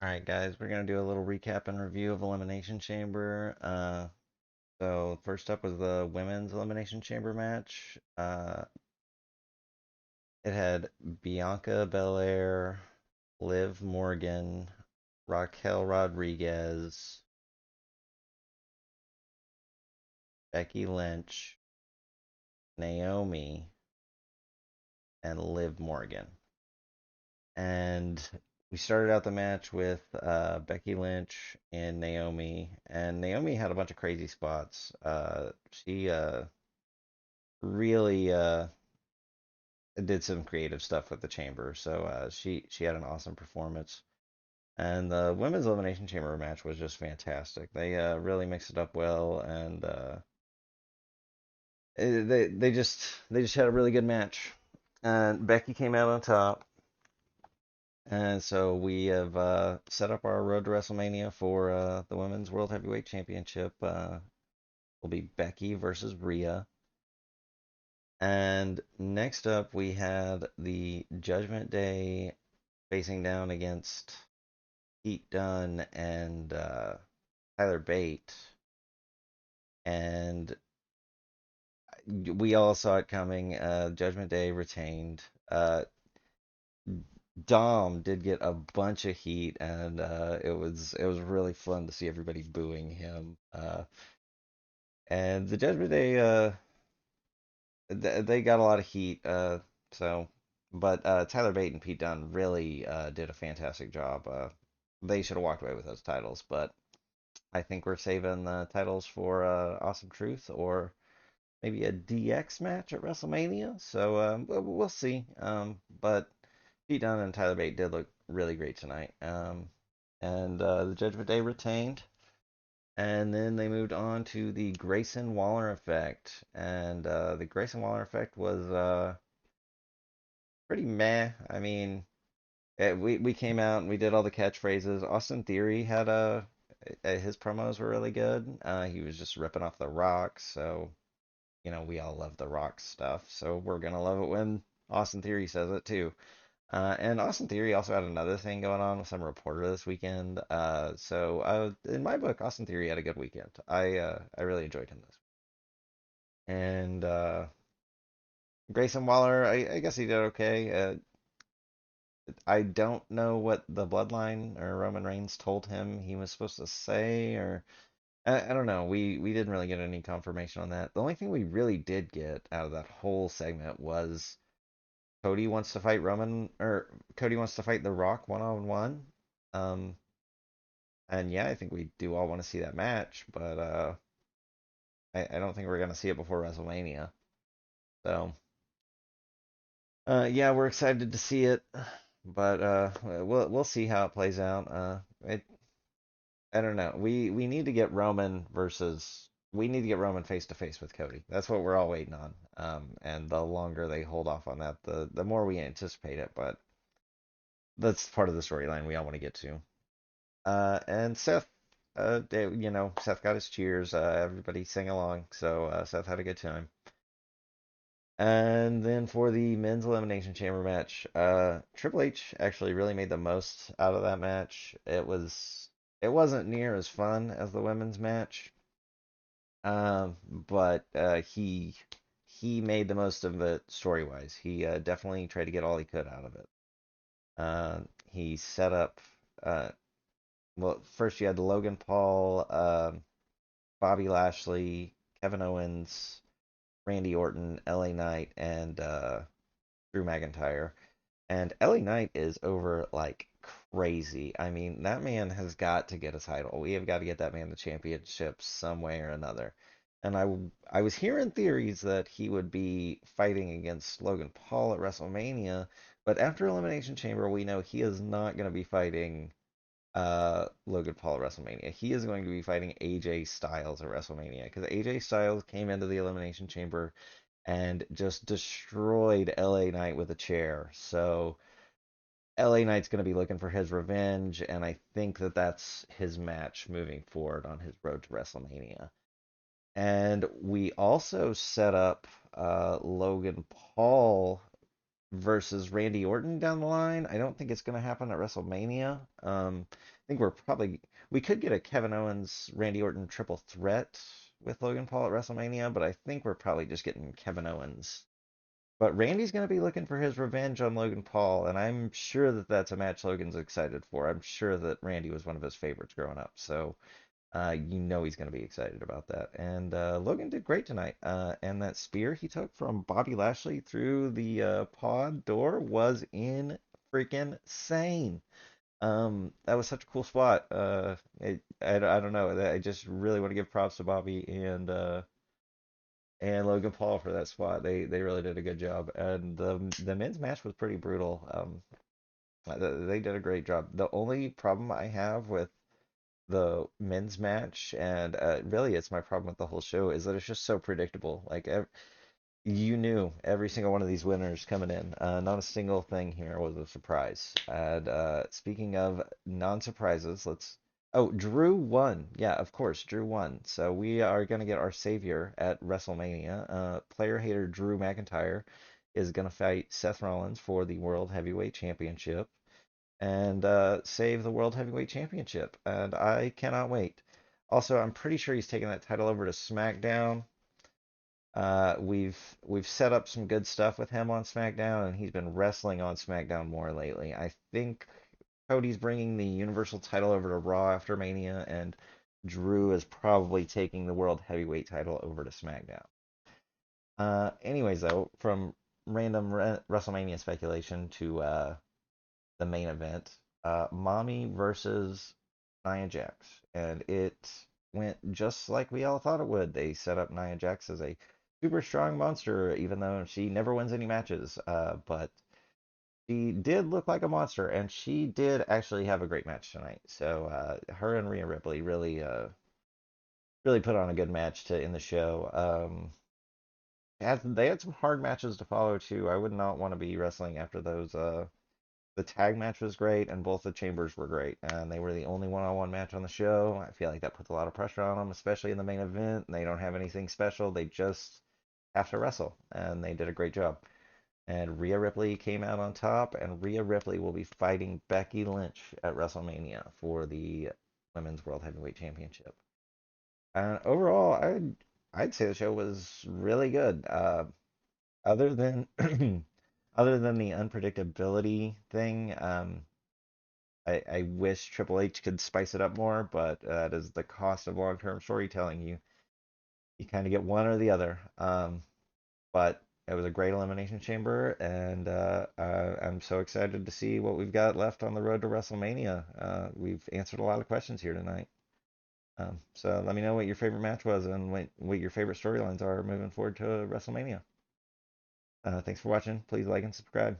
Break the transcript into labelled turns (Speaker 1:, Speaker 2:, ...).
Speaker 1: Alright, guys, we're going to do a little recap and review of Elimination Chamber. So, first up was the Women's Elimination Chamber match. It had Bianca Belair, Liv Morgan, Raquel Rodriguez, Becky Lynch, Naomi, and Liv Morgan. And we started out the match with Becky Lynch and Naomi had a bunch of crazy spots. She really did some creative stuff with the chamber, so she had an awesome performance. And the women's elimination chamber match was just fantastic. They really mixed it up well, and they just had a really good match. And Becky came out on top. And so we have set up our road to WrestleMania for the Women's World Heavyweight Championship. Will be Becky versus Rhea. And next up, we had the Judgment Day facing down against Pete Dunne and Tyler Bate. And we all saw it coming. Judgment Day retained. Dom did get a bunch of heat, and it was really fun to see everybody booing him. And the Judgment Day they got a lot of heat. But Tyler Bate and Pete Dunne really did a fantastic job. They should have walked away with those titles, but I think we're saving the titles for Awesome Truth or maybe a DX match at WrestleMania. So we'll see. But Pete Dunne and Tyler Bate did look really great tonight. And the Judgment Day retained. And then they moved on to the Grayson Waller Effect. And the Grayson Waller Effect was pretty meh. I mean, we came out and we did all the catchphrases. Austin Theory had his promos were really good. He was just ripping off the Rock, so we all love the Rock stuff. So we're gonna love it when Austin Theory says it too. And Austin Theory also had another thing going on with some reporter this weekend. In my book, Austin Theory had a good weekend. I really enjoyed him this. And Grayson Waller, I guess he did okay. I don't know what the Bloodline or Roman Reigns told him he was supposed to say, or I don't know. We didn't really get any confirmation on that. The only thing we really did get out of that whole segment was Cody wants to fight Roman, or Cody wants to fight The Rock one on one. Um, and yeah, I think we do all want to see that match, but I don't think we're gonna see it before WrestleMania. So yeah, we're excited to see it, but we'll see how it plays out. I don't know. We need to get Roman face to face with Cody. That's what we're all waiting on. And the longer they hold off on that, the more we anticipate it. But that's part of the storyline we all want to get to. And Seth, Seth got his cheers. Everybody sang along, so Seth had a good time. And then for the men's elimination chamber match, Triple H actually really made the most out of that match. It wasn't near as fun as the women's match, but he made the most of it story wise. He definitely tried to get all he could out of it. He set up well, first you had Logan Paul, Bobby Lashley, Kevin Owens, Randy Orton, LA Knight, and Drew McIntyre. And LA Knight is over like crazy. I mean, that man has got to get a title. We have got to get that man the championship some way or another. And I was hearing theories that he would be fighting against Logan Paul at WrestleMania, but after Elimination Chamber, we know he is not going to be fighting Logan Paul at WrestleMania. He is going to be fighting AJ Styles at WrestleMania because AJ Styles came into the Elimination Chamber and just destroyed LA Knight with a chair. So LA Knight's going to be looking for his revenge, and I think that that's his match moving forward on his road to WrestleMania. And we also set up Logan Paul versus Randy Orton down the line. I don't think it's going to happen at WrestleMania. I think we could get a Kevin Owens Randy Orton triple threat with Logan Paul at WrestleMania, but I think we're probably just getting Kevin Owens. But Randy's going to be looking for his revenge on Logan Paul, and I'm sure that that's a match Logan's excited for. I'm sure that Randy was one of his favorites growing up, so he's going to be excited about that. And Logan did great tonight. And that spear he took from Bobby Lashley through the pod door was in freaking insane. That was such a cool spot. I don't know. I just really want to give props to Bobby and Logan Paul for that spot. They really did a good job. And the men's match was pretty brutal. They did a great job. The only problem I have with the men's match, and really it's my problem with the whole show, is that it's just so predictable. Like you knew every single one of these winners coming in. Not a single thing here was a surprise. And speaking of non-surprises, let's. Oh, Drew won. Yeah, of course, Drew won. So we are gonna get our savior at WrestleMania. Player hater Drew McIntyre is gonna fight Seth Rollins for the World Heavyweight Championship and save the World Heavyweight Championship. And I cannot wait. Also, I'm pretty sure he's taking that title over to SmackDown. We've set up some good stuff with him on SmackDown, and he's been wrestling on SmackDown more lately. I think Cody's bringing the Universal title over to Raw after Mania, and Drew is probably taking the World Heavyweight title over to SmackDown. Anyways, though, from random WrestleMania speculation to the main event, Mommy versus Nia Jax, and it went just like we all thought it would. They set up Nia Jax as a super strong monster, even though she never wins any matches. But she did look like a monster, and she did actually have a great match tonight. So her and Rhea Ripley really put on a good match to end the show. They had some hard matches to follow too. I would not want to be wrestling after those. The tag match was great, and both the chambers were great, and they were the only one-on-one match on the show. I feel like that puts a lot of pressure on them, especially in the main event. They don't have anything special; they just have to wrestle, and they did a great job. And Rhea Ripley came out on top, and Rhea Ripley will be fighting Becky Lynch at WrestleMania for the Women's World Heavyweight Championship. And overall, I'd say the show was really good. Other than other than the unpredictability thing, I wish Triple H could spice it up more, but that is the cost of long-term storytelling. You kind of get one or the other. But it was a great Elimination Chamber, and I'm so excited to see what we've got left on the road to WrestleMania. We've answered a lot of questions here tonight. So let me know what your favorite match was and what your favorite storylines are moving forward to WrestleMania. Thanks for watching. Please like and subscribe.